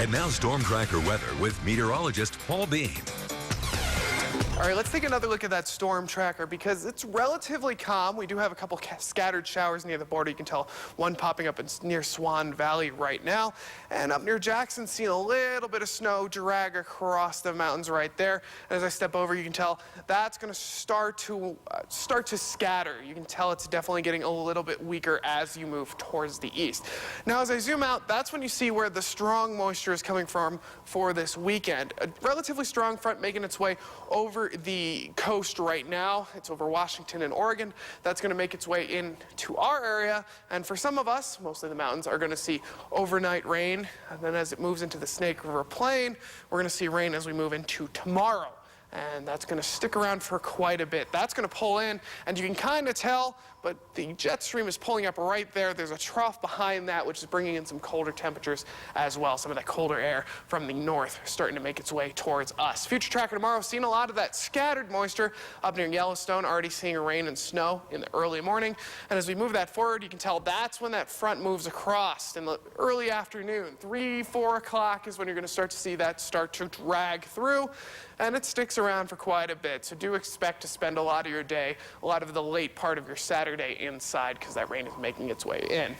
And now Storm Tracker weather with meteorologist Paul Bean. All right, let's take another look at that storm tracker because it's relatively calm. We do have a couple scattered showers near the border. You can tell one popping up near Swan Valley right now. And up near Jackson, seeing a little bit of snow drag across the mountains right there. And as I step over, you can tell that's going to start to scatter. You can tell it's definitely getting a little bit weaker as you move towards the east. Now, as I zoom out, that's when you see where the strong moisture is coming from for this weekend. A relatively strong front making its way over the coast right now. It's over Washington and Oregon. That's going to make its way into our area. And for some of us, mostly the mountains, are going to see overnight rain. And then as it moves into the Snake River Plain, we're going to see rain as we move into tomorrow. And that's going to stick around for quite a bit. That's going to pull in, and you can kind of tell, but the jet stream is pulling up right there. There's a trough behind that, which is bringing in some colder temperatures as well. Some of that colder air from the north starting to make its way towards us. Future tracker tomorrow, seeing a lot of that scattered moisture up near Yellowstone, already seeing rain and snow in the early morning. And as we move that forward, you can tell that's when that front moves across in the early afternoon. 3, 4 o'clock is when you're going to start to see that start to drag through, and it sticks around for quite a bit. So do expect to spend a lot of your day, a lot of the late part of your Saturday inside because that rain is making its way in.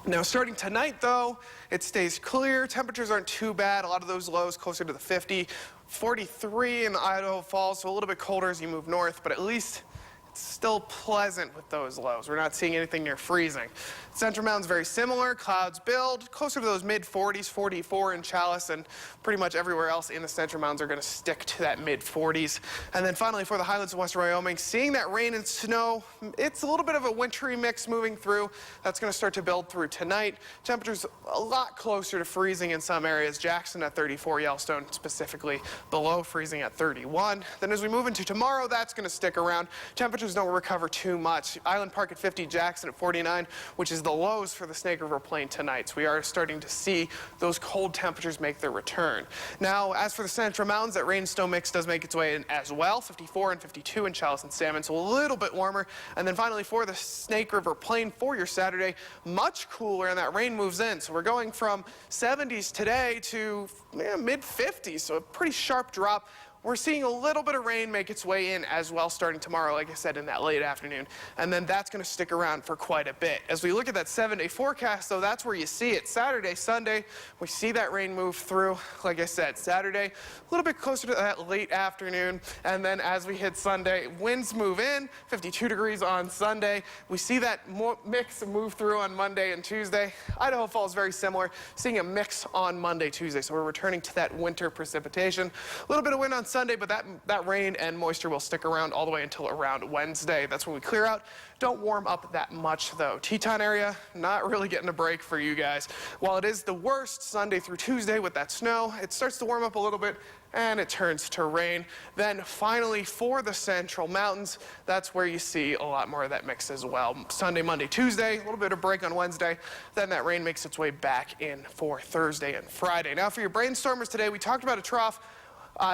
Now, starting tonight, though, it stays clear. Temperatures aren't too bad. A lot of those lows closer to the 50, 43 in Idaho Falls, so a little bit colder as you move north, but at least it's still pleasant with those lows. We're not seeing anything near freezing. Central Mountain's very similar. Clouds build closer to those mid-40s, 44 in Chalice, and pretty much everywhere else in the Central Mountains are going to stick to that mid-40s. And then finally for the highlands of western Wyoming, seeing that rain and snow, it's a little bit of a wintry mix moving through. That's going to start to build through tonight. Temperatures a lot closer to freezing in some areas. Jackson at 34, Yellowstone specifically below freezing at 31. Then as we move into tomorrow, that's going to stick around. Temperatures don't recover too much. Island Park at 50, Jackson at 49, which is the lows for the Snake River Plain tonight. So we are starting to see those cold temperatures make their return. Now, as for the Central Mountains, that rain snow mix does make its way in as well. 54 and 52 in Chalice and Salmon, so a little bit warmer. And then finally for the Snake River Plain for your Saturday, much cooler, and that rain moves in. So we're going from 70s today to mid-50s, so a pretty sharp drop. We're seeing a little bit of rain make its way in as well starting tomorrow, like I said, in that late afternoon. And then that's going to stick around for quite a bit. As we look at that 7-day forecast, though, that's where you see it. Saturday, Sunday, we see that rain move through. Like I said, Saturday, a little bit closer to that late afternoon. And then as we hit Sunday, winds move in, 52 degrees on Sunday. We see that mix move through on Monday and Tuesday. Idaho Falls very similar, seeing a mix on Monday, Tuesday. So we're returning to that winter precipitation. A little bit of wind on Sunday, but that rain and moisture will stick around all the way until around Wednesday. That's when we clear out. Don't warm up that much, though. Teton area, not really getting a break for you guys. While it is the worst Sunday through Tuesday with that snow, it starts to warm up a little bit, and it turns to rain. Then finally for the Central Mountains, that's where you see a lot more of that mix as well. Sunday, Monday, Tuesday, a little bit of break on Wednesday. Then that rain makes its way back in for Thursday and Friday. Now for your brainstormers today, we talked about a trough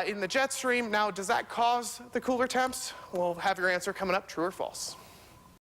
in the jet stream. Now, does that cause the cooler temps? We'll have your answer coming up, true or false.